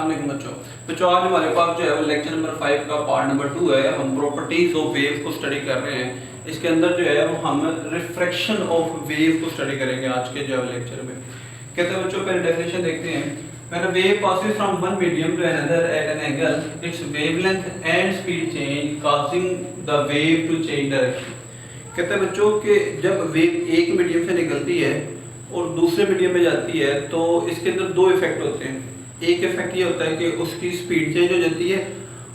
अस्सलाम वालेकुम बच्चों आज हमारे पास जो है वो लेक्चर नंबर 5 का पार्ट नंबर 2 है। हम प्रॉपर्टीज ऑफ वेव को स्टडी कर रहे हैं। इसके अंदर जो है वो हम रिफ्रैक्शन ऑफ वेव को स्टडी करेंगे आज के जो लेक्चर में। कहते हैं बच्चों पहले डेफिनेशन देखते हैं। When a wave passes from one medium to another at an angle, its wavelength and speed change, causing the wave to change direction। कहते हैं बच्चों कि जब वेव एक मीडियम से निकलती है और दूसरे मीडियम में जाती है तो इसके अंदर दो इफेक्ट होते हैं। एक इफेक्ट ये होता है कि उसकी स्पीड चेंज हो जाती है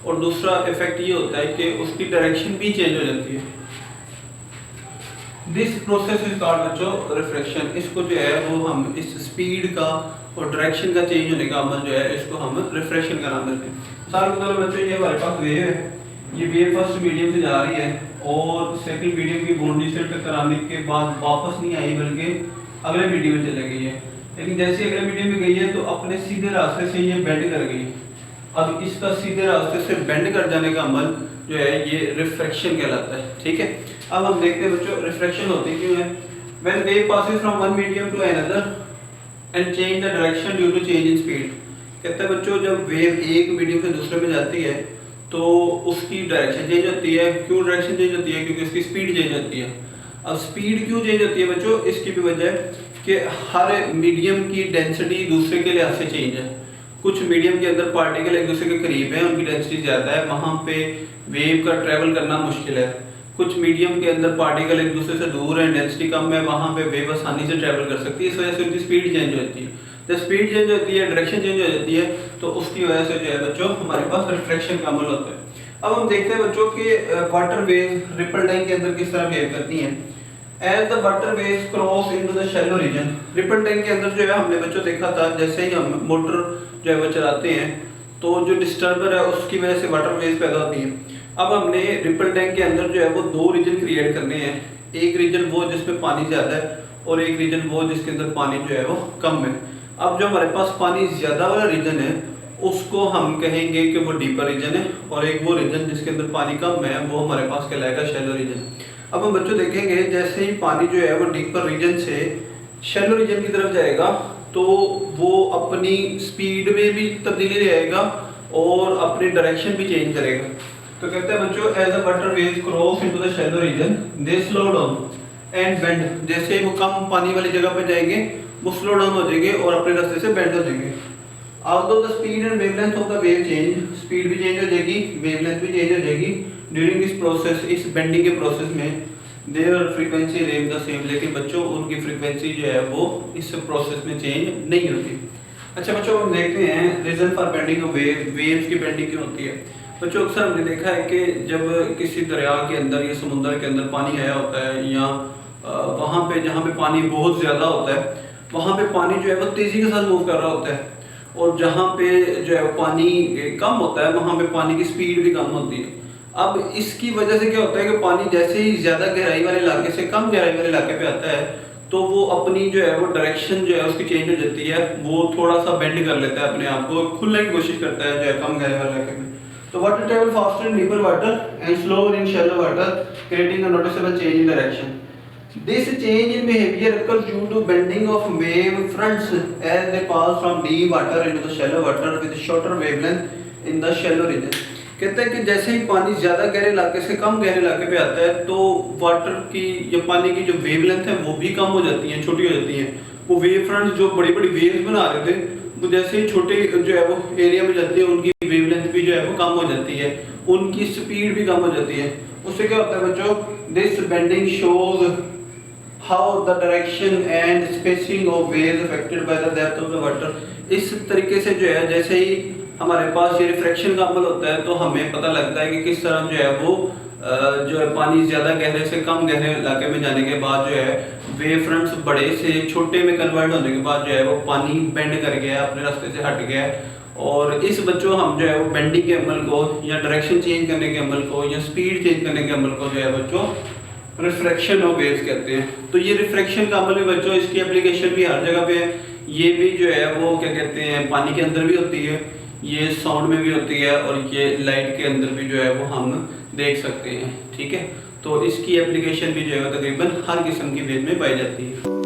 और दूसरा इफेक्ट ये होता है कि उसकी डायरेक्शन भी चेंज हो जाती है। दिस प्रोसेस इज कॉल्ड बच्चों रिफ्रैक्शन। इसको जो है वो हम इस स्पीड का और डायरेक्शन का चेंज होने का अमल जो है इसको हम रिफ्रैक्शन का नाम देते हैं। सारे मतलब बच्चों ये हमारे पास वेव है, ये वेव फर्स्ट मीडियम से जा रही है और सेकंड मीडियम की बाउंड्री से टकराने के बाद वापस नहीं आई बल्कि अगले मीडियम में चले गई है। लेकिन जैसे अगले मीडियम में गई है तो अपने सीधे रास्ते से ये बेंड कर गई। अब इसका सीधे रास्ते से बेंड कर जाने का अमल जो है ये रिफ्रैक्शन कहलाता है। ठीक है, अब हम देखते हैं बच्चों रिफ्रैक्शन होती क्यों है। When wave passes from one medium to another and change the direction due to change in speed. कहते हैं बच्चों जब वेव एक मीडियम से दूसरे में जाती है तो उसकी डायरेक्शन चेंज होती है। क्यों डायरेक्शन चेंज होती है? क्योंकि उसकी स्पीड चेंज होती है। अब स्पीड क्यों चेंज होती है बच्चों? इसकी भी वजह है कि हर मीडियम की डेंसिटी दूसरे के लिहाज से चेंज है। कुछ मीडियम के अंदर पार्टिकल एक दूसरे के करीब है, उनकी डेंसिटी ज़्यादा है, वहाँ पे वेव का ट्रैवल करना मुश्किल है। कुछ मीडियम के अंदर पार्टिकल एक दूसरे से दूर है, डेंसिटी कम है, वहाँ पे वेव आसानी से ट्रैवल कर सकती है। इस वजह से उनकी स्पीड चेंज होती है। जब स्पीड चेंज होती है, डायरेक्शन चेंज हो जाती है तो उसकी वजह से जो है बच्चों हमारे पास रिफ्रैक्शन का अमल होता है। अब हम देखते हैं बच्चों कि वाटर वेव रिपल टैंक के अंदर किस तरह बिहेव करती हैं। As the water waves cross into the shallow region, ripple tank के अंदर जो है हमने बच्चों देखा था जैसे ही हम मोटर जो है वो चलाते हैं तो जो डिस्टर्बर है उसकी वजह से वाटर वेव्स पैदा होती हैं। अब हमने रिपल टैंक के अंदर जो है वो दो रीजन क्रिएट करने हैं। एक रीजन वो जिसमें पानी ज़्यादा है और एक रीजन वो जिसके अंदर पानी जो है वो कम है। अब जो हमारे पास पानी ज़्यादा वाला रीजन है उसको हम कहेंगे कि वो डीपर रीजन है और एक वो रीजन जिसके अंदर पानी कम है वो हमारे पास कहलाएगा शैलो रीजन। अब हम बच्चों देखेंगे जैसे ही पानी जो है वो डीपर रीजन से शैलो रीजन की तरफ जाएगा तो वो अपनी स्पीड में भी तब्दीली लाएगा और अपनी डायरेक्शन भी चेंज करेगा। तो कहते हैं बच्चों as the water waves cross into the shallow region they slow down and bend. जैसे ही वो कम पानी वाली जगह पे जाएंगे वो स्लो डाउन हो जाएंगे और अपने रास्ते से बेंड हो जाएंगे। Although the speed and wavelength of the wave change, speed भी चेंज हो जाएगी, वेवलेंथ भी चेंज हो जाएगी। ड्यूरिंग दिस प्रोसेस, इस बेंडिंग के प्रोसेस में there frequency remain the same, लेकिन बच्चों उनकी फ्रीक्वेंसी जो है वो इस प्रोसेस में चेंज नहीं होती। अच्छा बच्चों हम देखते हैं reason for bending of waves की बेंडिंग क्यों होती है। बच्चों अक्सर हमने देखा है कि जब किसी दरिया के अंदर या समुद्र के अंदर पानी आया होता है या वहाँ पे जहाँ पे पानी बहुत ज़्यादा होता है वहाँ पे पानी जो है वो तेज़ी के साथ मूव कर रहा होता है और जहाँ पे जो है पानी कम होता है वहाँ पे पानी की स्पीड भी कम होती है। अब इसकी वजह से क्या होता है कि पानी जैसे ही ज़्यादा गहराई वाले इलाके से कम गहराई वाले इलाके पे आता है तो वो अपनी जो है वो डायरेक्शन जो है उसकी चेंज हो जाती है। वो थोड़ा सा बेंड कर लेता है, अपने आप को खुलने की कोशिश करता है जो है कम गहराई वाले इलाके में। तो water travel faster in deeper water and slower in shallow water creating a noticeable change in direction. This change in behavior occurs due to bending of wave fronts as they pass from deep water into the shallow water with shorter wavelength in the shallow region। कहते हैं कि जैसे ही पानी ज़्यादा गहरे इलाके से कम गहरे इलाके पे आता है तो वाटर की या पानी की जो वेवलेंथ है वो भी कम हो जाती हैं, छोटी हो जाती हैं। वो वेव फ्रंट जो बड़ी बड़ी वेव्स बना रहे थे वो जैसे ही छोटे जो है वो एरिया में जाती है उनकी वेवलेंथ भी जो है वो कम हो जाती है, उनकी स्पीड भी कम हो जाती है। उससे क्या होता है बच्चों, this bending shows how the direction and spacing of waves affected by the depth of the water। इस तरीके से जो है जैसे ही हमारे पास ये रिफ्रैक्शन का अमल होता है तो हमें पता लगता है कि किस तरह जो है वो जो है पानी ज़्यादा गहरे से कम गहरे इलाके में जाने के बाद जो है वेव फ्रंट्स बड़े से छोटे में कन्वर्ट होने के बाद जो है वो पानी बेंड कर गया, अपने रास्ते से हट गया। और इस बच्चों हम जो है वो बेंडिंग के अमल को या डायरेक्शन चेंज करने के अमल को या स्पीड चेंज करने के अमल को जो है बच्चों रिफ्रैक्शन ऑफ वेव्स कहते हैं। तो ये रिफ्रैक्शन का अमल भी बच्चों इसकी एप्लीकेशन भी हर जगह पे है। ये भी जो है वो क्या कहते हैं पानी के अंदर भी होती है, ये साउंड में भी होती है और ये लाइट के अंदर भी जो है वो हम देख सकते हैं। ठीक है, तो इसकी एप्लीकेशन भी जो है तकरीबन हर किस्म की वेव में पाई जाती है।